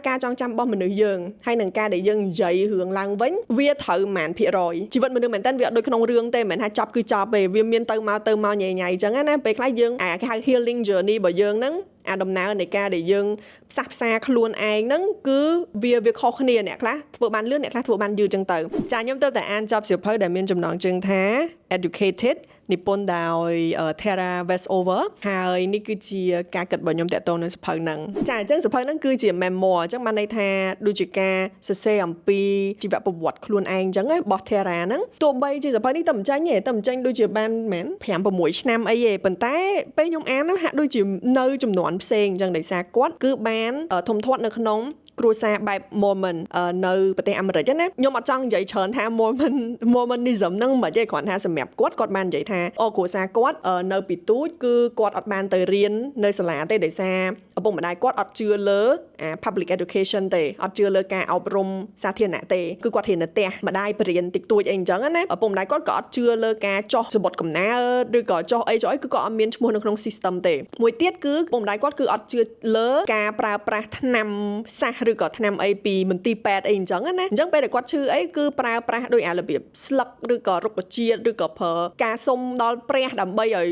ការចងចាំរបស់មនុស្សយើងហើយនឹងការដែលយើងនិយាយរឿងឡើងវិញវាត្រូវប៉ុន្មានភាគរយជីវិតមនុស្សមែនតើវាអត់ដូចក្នុងរឿងទេមិនថាចប់គឺចប់ទេវាមានទៅមកញ៉ៃអញ្ចឹងណាពេលខ្លះយើងគេហៅ healing journey របស់យើងហ្នឹងអាដំណើរនៃការដែលយើងផ្សះផ្សាខ្លួនឯងហ្នឹងគឺវាខុសគ្នាអ្នកខ្លះធ្វើបានលឿនអ្នកខ្លះធ្វើបានយឺតអញ្ចឹងទៅចាខ្ញុំទៅតែអានចប់សៀវភៅដែលមានចំណងជើងថា educated និពន្ធដោយ Tara Westover ហើយនេះគឺជាការគិតរបស់ខ្ញុំតាក់ទងនឹងសៀវភៅហ្នឹងចាអញ្ចឹងសៀវភៅហ្នឹងគឺជា memoir អញ្ចឹងបានន័យថាដូចជាការសរសេរអំពីជីវប្រវត្តិខ្លួនឯងអញ្ចឹងរបស់ Tara ហ្នឹងទោះបីជាសៀវភៅនេះតែមិនចាញ់ដូចជាបានមែន 5-6 ឆ្នាំអីទេប៉ុន្តែពេលខ្ញុំអានហ្នឹងហាក់ដូចជានៅចំនួនផ្សេងអញ្ចឹងដោយសារគាត់គឺបានធំធាត់នៅក្នុងគ្រួសារបែប Mormon នៅប្រទេសអាមេរិកណាខ្ញុំអត់ចង់និយាយច្រើនថា Mormonism ហ្នឹងមិនទេគ្រាន់ថាសម្រាប់គាត់បាននិយាយថាគ្រួសារគាត់នៅពីទូចគឺគាត់អត់បានទៅរៀននៅសាលាទេដោយសារឪពុកម្ដាយគាត់អត់ជឿលើ public education ទេអត់ជឿលើការអប់រំសាធារណៈទេគឺគាត់រៀននៅផ្ទះម្ដាយបរៀនតិចតួចអីអញ្ចឹងណាឪពុកម្ដាយគាត់ក៏អត់ជឿលើការចុះសម្បត្តិកំណើតឬក៏ចុះអីគឺគាត់អត់មានឈ្មោះនៅក្នុង system ទេមួយទៀតគឺឪពុកម្ដាយគាត់គឺអត់ជឿលើការប្រើប្រាស់ថ្នាំសាសឬក៏ថ្នាំអីពីមន្ទីរពេទ្យអីអញ្ចឹងណាអញ្ចឹងពេលដែលគាត់ឈឺអីគឺប្រើប្រាស់ដោយអារបៀបស្លឹកឬក៏រុក្ខជាតិឬក៏ប្រើការសុំដល់ព្រះដើម្បីឲ្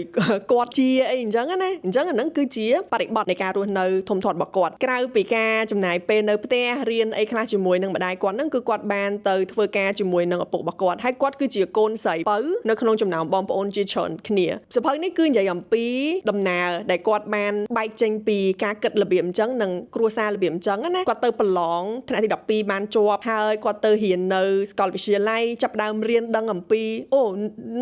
យគាត់ជាអីអញ្ចឹងណាអញ្ចឹងអាហ្នឹងគឺជាបរិបទនៃការរស់នៅធំធាត់របស់គាត់ក្រៅពីការចំណាយពេលនៅផ្ទះរៀនអីខ្លះជាមួយនឹងម្ដាយគាត់ហ្នឹងគឺគាត់បានទៅធ្វើការជាមួយនឹងឪពុករបស់គាត់ហើយគាត់គឺជាកូនស្រីពៅនៅក្នុងចំណោមបងប្អូនជាច្រើនគ្នាសៀវភៅនេះគឺនិយាយអំពីដំណើរដែលគាត់បានបែកចេញពីការគិតរបៀបអញ្ចឹងនិងគ្រួសាររបៀបអញ្ចឹងណាគាត់ទៅប្រឡងថ្នាក់ទី12បានជាប់ហើយគាត់ទៅរៀននៅសាកលវិទ្យាល័យចាប់ដើមរៀនដឹងអំព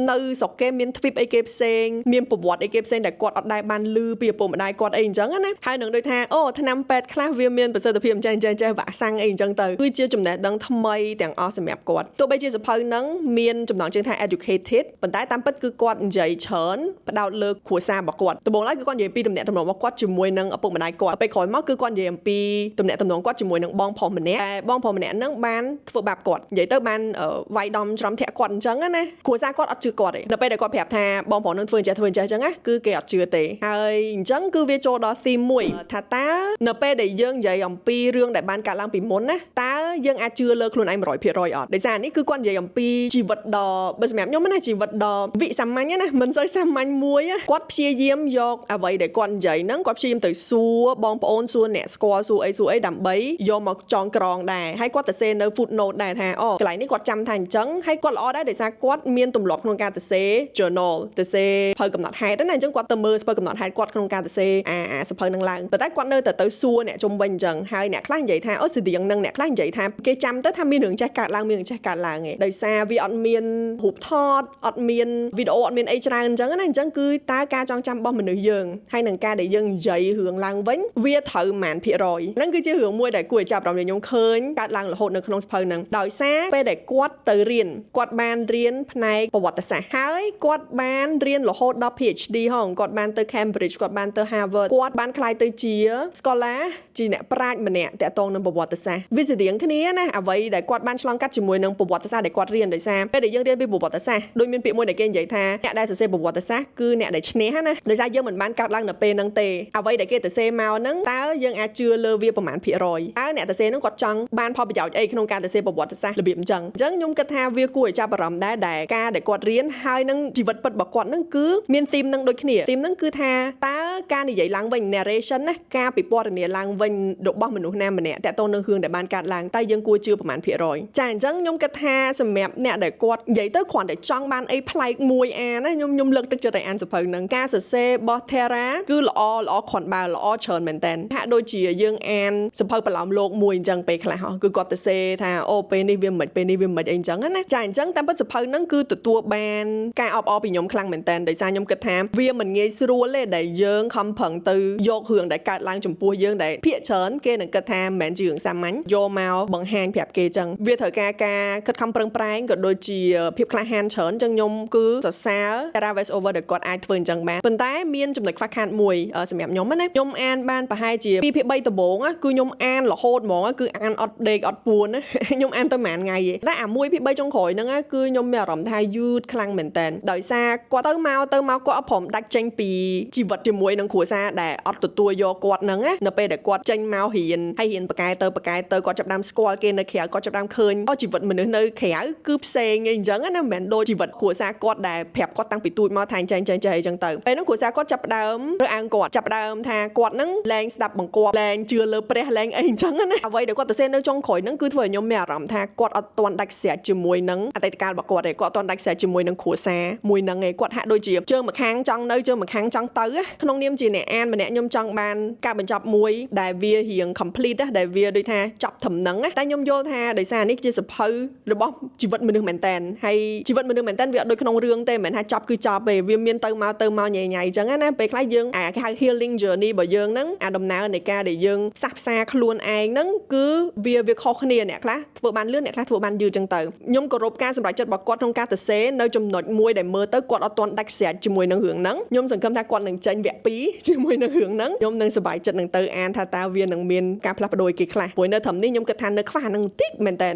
ីនៅស្រុកគេមានទ្វីបអីគេផ្សេងមានប្រវត្តិអីគេផ្សេងដែលគាត់អត់ដែលបានឮពីឪពុកម្ដាយគាត់អីអញ្ចឹងណាហើយនឹងដូចថាថ្នាំពេទ្យខ្លះវាមានប្រសិទ្ធភាពអញ្ចឹងវ៉ាក់សាំងអីអញ្ចឹងទៅគឺជាចំណេះដឹងថ្មីទាំងអស់សម្រាប់គាត់ទោះបីជាសៀវភៅហ្នឹងមានចំណងជើងថា educated ប៉ុន្តែតាមពិតគឺគាត់និយាយច្រើនផ្ដោតលើគ្រួសាររបស់គាត់ដំបូងឡើយគឺគាត់និយាយពីទំនាក់ទំនងរបស់គាត់ជាមួយនឹងឪពុកម្ដាយគាត់ពេលក្រោយមកគឺគាត់និយាយអំពីទំនាក់ទំនងគាត់ជាមួយនឹងបងប្រុសម្នាក់តែបងប្រុសម្នាក់ហ្នឹងបានធ្វើបាបគាត់និយាយទៅបានវាយដំច្រំធាក់គាត់អញ្ចឹងណាគ្រួសារគាត់អត់ជឿគាត់ទេដល់ពេលដែលគាត់ប្រាប់ថាបងប្រុសនឹងធ្វើអញ្ចឹងអញ្ចឹងណាគឺគេអត់ជឿទេហើយអញ្ចឹងគឺវាចូលដល់ theme មួយថាតើនៅពេលដែលយើងនិយាយអំពីរឿងដែលបានកើតឡើងពីមុនណាតើយើងអាចជឿលើខ្លួនឯង 100% អត់ដោយសារនេះគឺគាត់និយាយអំពីជីវិតដ៏បើសម្រាប់ខ្ញុំណាជីវិតដ៏វិសាមញ្ញណាមិនសូវសាមញ្ញមួយគាត់ព្យាយាមយកអ្វីដែលគាត់និយាយហ្នឹងគាត់ព្យាយាមទៅសួរបងប្អូនសួរអ្នកស្គាល់សួរអីដើម្បីយកមកចងក្រងដែរហើយគាត់ទៅសេនៅ footnote ដែរថាកន្លែងនេះគាត់ចាំថាអញ្ចឹងហើយគាត់ល្អដែរដោយសារគាត់មានទម្លាប់ក្នុងការទៅសេ journal ទៅសេសភៅកំណត់ហេតុណាអញ្ចឹងគាត់ទៅមើលសភៅកំណត់ហេតុគាត់ក្នុងការទៅសេសភៅនឹងឡើងប៉ុន្តែគាត់នៅតែទៅសួរអ្នកជុំវិញអញ្ចឹងហើយអ្នកខ្លះនិយាយថាស្តៀងនឹងអ្នកខ្លះនិយាយថាគេចាំទៅថាមានរឿងចេះកើតឡើងឯងដោយសារវាអត់មានរូបថតអត់មានវីដេអូអត់មានអីច្រើនអញ្ចឹងណាអញ្ចឹងគឺតើការចងចាំរបស់មនុស្សយើងហើយនឹងការដែលយើងនិយាយរឿងឡើងវិញវាត្រូវប៉ុន្មានភាគរយហ្នឹងគឺជារឿងមួយដែលគួរឲ្យចាប់អារម្មណ៍ខ្ញុំឃើញកើតឡើងរហូតនៅក្នុងសភៅហ្នឹងដោយសារពេលដែលគាត់ទៅរៀនគាត់បានរៀនផ្នែកប្រវត្តិសាស្ត្រហើយគាត់បានរៀនរហូតដល់ PhD ហងគាត់បានទៅ Cambridge គាត់បានទៅ Harvard គាត់បានក្លាយទៅជា scholar ជាអ្នកប្រាជ្ញម្នាក់តាក់ទងនឹងប្រវត្តិសាស្ត្រវាស្តៀងគ្នាណាអ្វីដែលគាត់បានឆ្លងកាត់ជាមួយនឹងប្រវត្តិសាស្ត្រដែលគាត់រៀនដោយសារពេលដែលយើងរៀនពីប្រវត្តិសាស្ត្រដូចមានពាក្យមួយដែលគេនិយាយថាអ្នកដែលសរសេរប្រវត្តិសាស្ត្រគឺអ្នកដែលឈ្នះណាដោយសារយើងមិនបានកើតឡើងនៅពេលហ្នឹងទេអ្វីដែលគេទៅសេមកហ្នឹងតើយើងអាចជឿលើវាប្រមាណភាគរយតើអ្នកទៅសេហ្នឹងគាត់ចង់បានផលប្រយោជន៍អីក្នុងការទៅសេប្រវត្តិសាស្ត្ររបៀបអញ្ចឹងខ្ញុំគិតថាវាគួរឲ្យចាប់អារម្មណ៍ដែរដែលការដែលគាត់រៀនហើយនឹងជីវិតពិតរបស់គាត់ហ្នឹងគឺមានធីមហ្នឹងដូចគ្នាធីមហ្នឹងគឺថាតើការនិយាយឡើងវិញ narration ណាការពិពណ៌នាឡើងវិញរបស់មនុស្សណាម្នាក់តាក់ទងនឹងរឿងដែលបានកើតឡើងតើយើងគួរជឿប្រមាណភាគរយចាអញ្ចឹងខ្ញុំគិតថាសម្រាប់អ្នកដែលគាត់និយាយទៅគ្រាន់តែចង់បានអីប្លែកមួយអានណាខ្ញុំលើកទឹកចិត្តឲ្យអានសៀវភៅហ្នឹងការសរសេររបស់ Tara គឺល្អគ្រាន់បើល្អច្រើនមែនតើហាក់ដូចជាយើងអានសៀវភៅប្រឡោមលោកមួយអញ្ចឹងពេលខ្លះគឺគាត់ទៅសេថាពេលនេះវាមិនពេលនេះវាមិនអីអញ្ចឹងណាចាអញ្ចឹងតាមពិតសៀវភៅហ្នឹងគឺទទួលបានការអបអរពីខ្ញុំខ្លាំងមែនតើដោយសារខ្ញុំគិតថាវាមិនងាយស្រួលទេដែលយើងខំប្រឹងទៅយករឿងដែលកើតឡើងចំពោះយើងដែលភាគច្រើនគេនឹងគិតថាមិនមែនជារឿងសាមញ្ញយកមកបង្ហាញប្រាប់គេអញ្ចឹងវាត្រូវការខិតខំប្រឹងប្រែងក៏ដូចជាភាពក្លាហានច្រើនអញ្ចឹងខ្ញុំគឺសរសើរ Tara Westover ដែលគាត់អាចធ្វើអញ្ចឹងបានប៉ុន្តែមានចំណុចខ្វះខាតមួយសម្រាប់ខ្ញុំណាខ្ញុំអានបានប្រហែលជា2ភាគ3ដំបូងគឺខ្ញុំអានរហូតហ្មងគឺអានអត់ដេកអត់ពួនណាខ្ញុំអានទៅប្រហែលថ្ងៃទេតែអា1ភាគ3ចុងក្រោយហ្នឹងគឺខ្ញុំមានអារម្មណ៍ថាយឺតខ្លាំងមែនតើដោយសារគាត់ទៅមកគាត់អត់ព្រមដាច់ចេញពីជីវិតជាមួយនឹងគ្រួសារដែលអត់ទទួលយកគាត់ហ្នឹងណានៅពេលដែលគាត់ចេញ ចេញមករៀនហើយរៀនបកកែទៅគាត់ចាប់ដើមស្គាល់គេនៅក្រៅគាត់ចាប់ដើមឃើញជីវិតមនុស្សនៅក្រៅគឺផ្សេងអីចឹងណាមិនមែនដូចជីវិតគ្រួសារគាត់ដែលប្រាប់គាត់តាំងពីទូចមកថាចេះអីចឹងទៅពេលហ្នឹងគ្រួសារគាត់ចាប់ដើមរើសអើងគាត់ចាប់ដើមថាគាត់ហ្នឹងលែងស្ដាប់បង្គាប់លែងជឿលើព្រះលែងអីចឹងណាអ្វីដែលគាត់ទៅសេនៅចុងក្រោយហ្នឹងគឺធ្វើឲ្យខ្ញុំមានអារម្មណ៍ថាគាត់អត់ទាន់ដាច់ស្រេចជាមួយនឹងអតីតកាលរបស់គាត់ទេគាត់អត់ទាន់ដាច់ស្រេចជាមួយនឹងគ្រួសារមួយហ្នឹងឯងគាត់ហាក់ដូចជាជើងម្ខាងចង់នៅជើងម្ខាងចង់ទៅក្នុងនាមជាអ្នកអានម្នាក់ខ្ញុំចង់បានការបញ្ចប់មួយដែលវារៀង complete ដែលវាដូចថាចប់ត្រឹមហ្នឹងតែខ្ញុំយល់ថាដោយសារនេះជាសភៅរបស់ជីវិតមនុស្សមែនតើហើយជីវិតមនុស្សមែនតើវាអត់ដូចក្នុងរឿងទេមិនមែនថាចប់គឺចប់ទេវាមានទៅមកញ៉ៃអញ្ចឹងណាពេលខ្លះយើងគេហៅ healing journey របស់យើងហ្នឹងដំណើរនៃការដែលយើងផ្សះផ្សាខ្លួនឯងហ្នឹងគឺវាខុសគ្នាអ្នកខ្លះធ្វើបានលឿនអ្នកខ្លះធ្វើបានយឺតអញ្ចឹងទៅខ្ញុំគោរពការសម្រេចចិត្តរបស់គាត់ក្នុងការទៅសេនៅចំណុចមួយដែលមើលទៅគាត់អត់ទាន់ដាច់ស្រេចជាមួយនឹងរឿងហ្នឹងខ្ញុំសង្ឃឹមថាគាត់នឹងចេញវគ្គ2ជាមួយនឹងរឿងហ្នឹងខ្ញុំនឹងសប្បាយចិត្តនឹងទៅអានថាតើវានឹងមានការផ្លាស់ប្ដូរគេខ្លះព្រោះនៅត្រឹមនេះខ្ញុំគិតថានៅខ្វះហ្នឹងបន្តិចមែនតើ